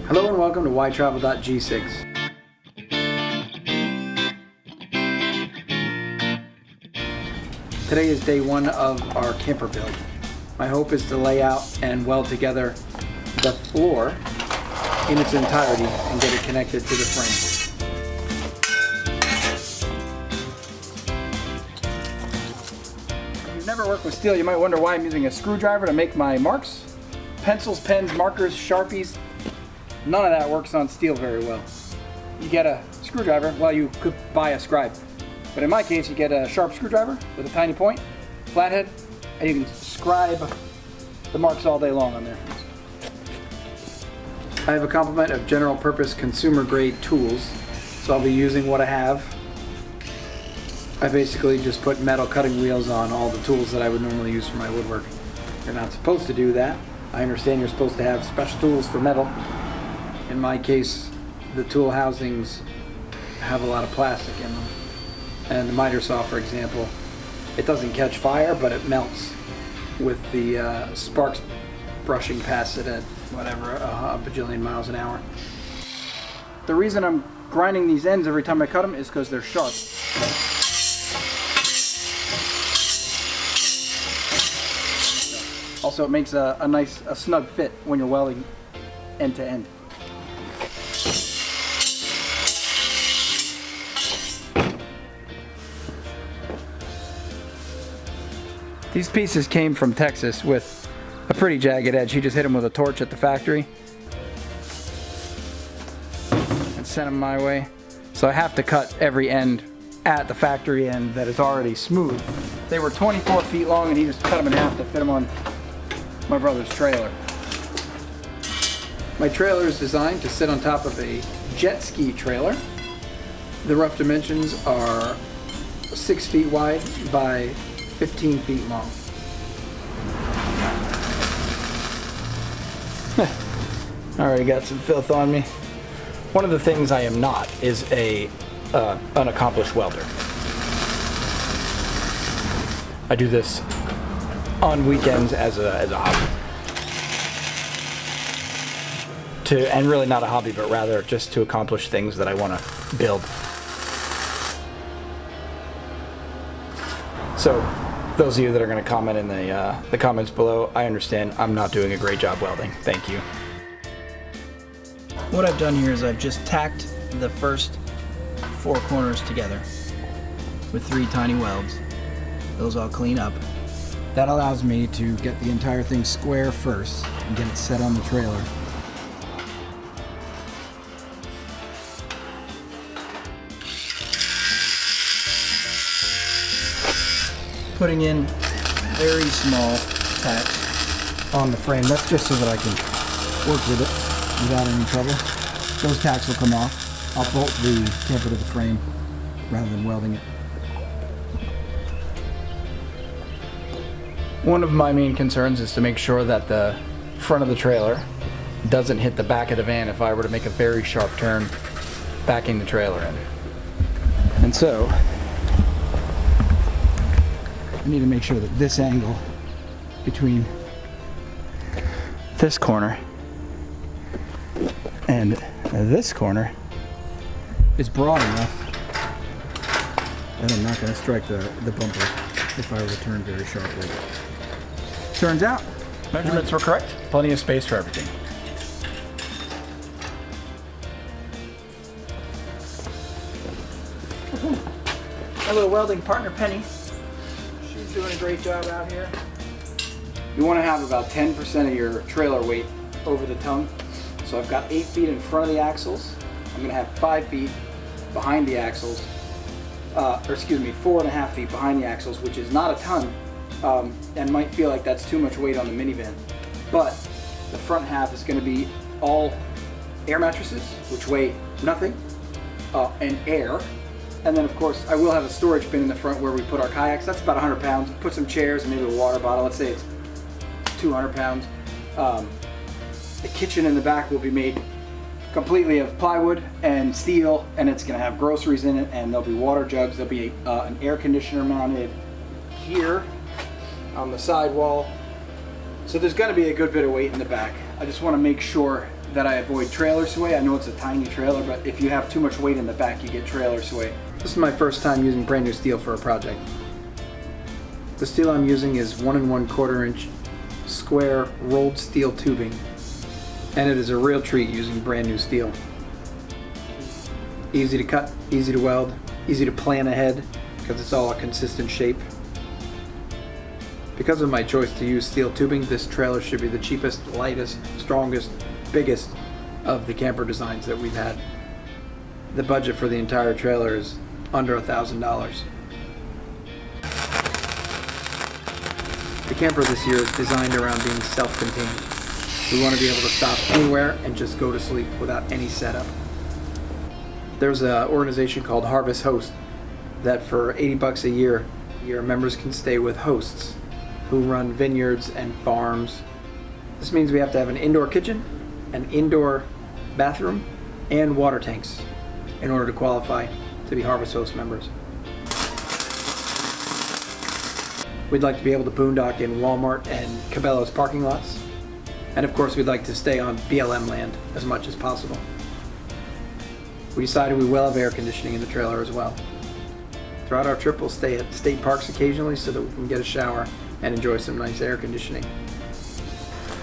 Hello and welcome to ytravel.g6. Today is day one of our camper build. My hope is to lay out and weld together the floor in its entirety and get it connected to the frame. If you've never worked with steel, you might wonder why I'm using a screwdriver to make my marks. Pencils, pens, markers, Sharpies, none of that works on steel very well. You get a screwdriver, well, you could buy a scribe. But in my case, you get a sharp screwdriver with a tiny point, flathead, and you can scribe the marks all day long on there. I have a complement of general purpose consumer grade tools, so I'll be using what I have. I basically just put metal cutting wheels on all the tools that I would normally use for my woodwork. You're not supposed to do that. I understand you're supposed to have special tools for metal. In my case, the tool housings have a lot of plastic in them. And the miter saw, for example, it doesn't catch fire, but it melts with the sparks brushing past it at whatever, a bajillion miles an hour. The reason I'm grinding these ends every time I cut them is because they're sharp. Also, it makes a nice, snug fit when you're welding end to end. These pieces came from Texas with a pretty jagged edge. He just hit them with a torch at the factory and sent them my way. So I have to cut every end at the factory end that is already smooth. They were 24 feet long and he just cut them in half to fit them on my brother's trailer. My trailer is designed to sit on top of a jet ski trailer. The rough dimensions are 6 feet wide by 15 feet long. Already got some filth on me. One of the things I am not is an accomplished welder. I do this on weekends as a hobby. And really not a hobby, but rather just to accomplish things that I want to build. So, those of you that are going to comment in the comments below, I understand I'm not doing a great job welding. Thank you. What I've done here is I've just tacked the first 4 corners together with 3 tiny welds. Those all clean up. That allows me to get the entire thing square first and get it set on the trailer. Putting in very small tacks on the frame. That's just so that I can work with it without any trouble. Those tacks will come off. I'll bolt the camper to the frame rather than welding it. One of my main concerns is to make sure that the front of the trailer doesn't hit the back of the van if I were to make a very sharp turn backing the trailer in. And so I need to make sure that this angle between this corner and this corner is broad enough that I'm not going to strike the bumper if I were to turn very sharply. Turns out, measurements were correct. Plenty of space for everything. My little welding partner, Penny. She's doing a great job out here. You want to have about 10% of your trailer weight over the tongue. So I've got 8 feet in front of the axles. I'm going to have 5 feet behind the axles. 4.5 feet behind the axles, which is not a ton, and might feel like that's too much weight on the minivan. But the front half is going to be all air mattresses, which weigh nothing, and air. And then of course I will have a storage bin in the front where we put our kayaks. That's about 100 pounds. Put some chairs and maybe a water bottle. Let's say it's 200 pounds. The kitchen in the back will be made completely of plywood and steel, and it's going to have groceries in it, and there'll be water jugs. There'll be an air conditioner mounted here on the side wall. So there's going to be a good bit of weight in the back. I just want to make sure that I avoid trailer sway. I know it's a tiny trailer, but if you have too much weight in the back, you get trailer sway. This is my first time using brand new steel for a project. The steel I'm using is 1 1/4 inch square rolled steel tubing, and it is a real treat using brand new steel. Easy to cut, easy to weld, easy to plan ahead because it's all a consistent shape. Because of my choice to use steel tubing, this trailer should be the cheapest, lightest, strongest, biggest of the camper designs that we've had. The budget for the entire trailer is under $1,000. The camper this year is designed around being self-contained. We want to be able to stop anywhere and just go to sleep without any setup. There's an organization called Harvest Host that for $80 a year, your members can stay with hosts who run vineyards and farms. This means we have to have an indoor kitchen, an indoor bathroom, and water tanks in order to qualify to be Harvest Host members. We'd like to be able to boondock in Walmart and Cabela's parking lots. And of course, we'd like to stay on BLM land as much as possible. We decided we will have air conditioning in the trailer as well. Throughout our trip, we'll stay at state parks occasionally so that we can get a shower and enjoy some nice air conditioning.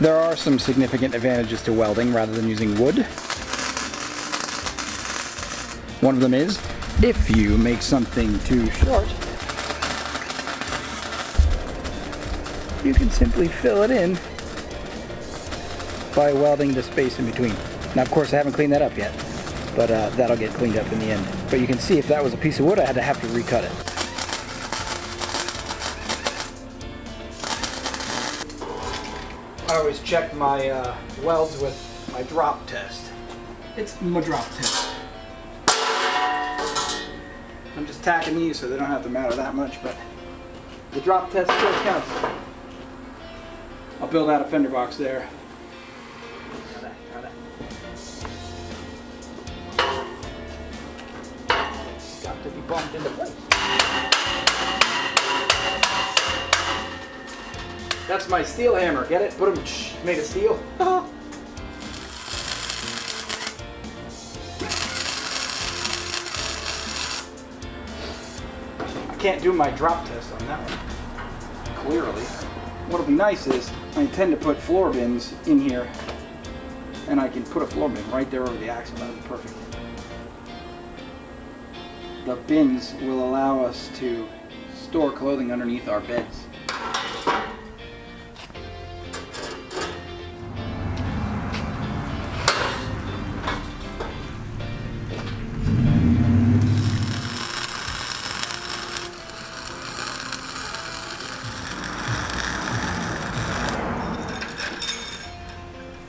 There are some significant advantages to welding rather than using wood. One of them is, if you make something too short, you can simply fill it in by welding the space in between. Now, of course, I haven't cleaned that up yet, but that'll get cleaned up in the end. But you can see if that was a piece of wood, I had to have to recut it. I always check my welds with my drop test. It's my drop test. I'm just tacking these so they don't have to matter that much, but the drop test still counts. I'll build out a fender box there. Got to be bumped into place. That's my steel hammer. Get it? Put them made of steel. I can't do my drop test on that one. Clearly. What'll be nice is I intend to put floor bins in here, and I can put a floor bin right there over the axle. That'll be perfect. The bins will allow us to store clothing underneath our beds.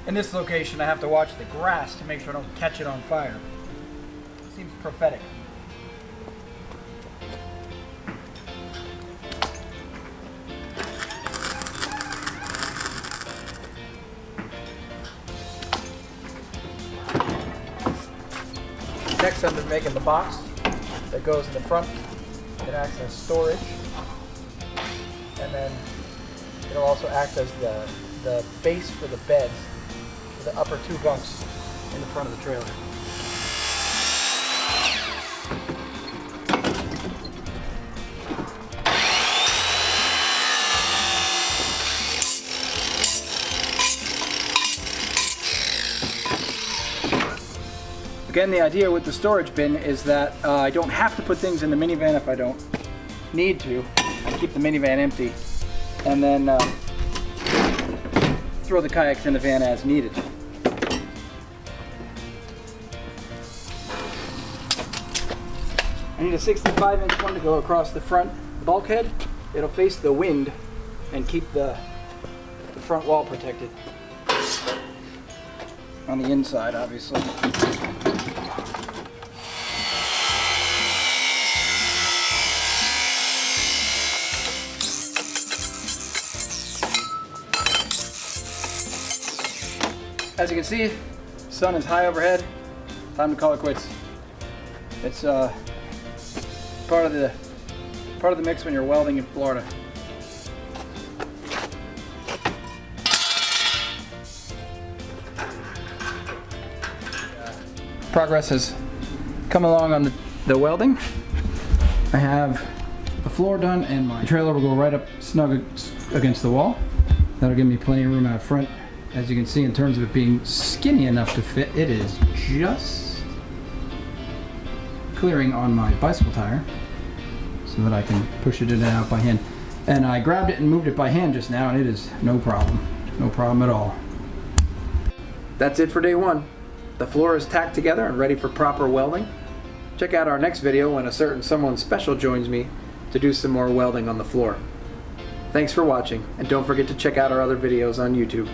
In this location, I have to watch the grass to make sure I don't catch it on fire. It seems prophetic. Next, I'm making the box that goes in the front. It acts as storage, and then it'll also act as the base for the beds. The upper two bunks in the front of the trailer. Again, the idea with the storage bin is that I don't have to put things in the minivan if I don't need to. I keep the minivan empty and then throw the kayaks in the van as needed. I need a 65-inch one to go across the front bulkhead. It'll face the wind and keep the front wall protected. On the inside, obviously. As you can see, the sun is high overhead. Time to call it quits. It's part of the mix when you're welding in Florida. progress has come along on the welding. I have the floor done and my trailer will go right up snug against the wall. That'll give me plenty of room out front. As you can see, in terms of it being skinny enough to fit, it is just clearing on my bicycle tire so that I can push it in and out by hand. And I grabbed it and moved it by hand just now, and it is no problem. No problem at all. That's it for day one. The floor is tacked together and ready for proper welding. Check out our next video when a certain someone special joins me to do some more welding on the floor. Thanks for watching, and don't forget to check out our other videos on YouTube.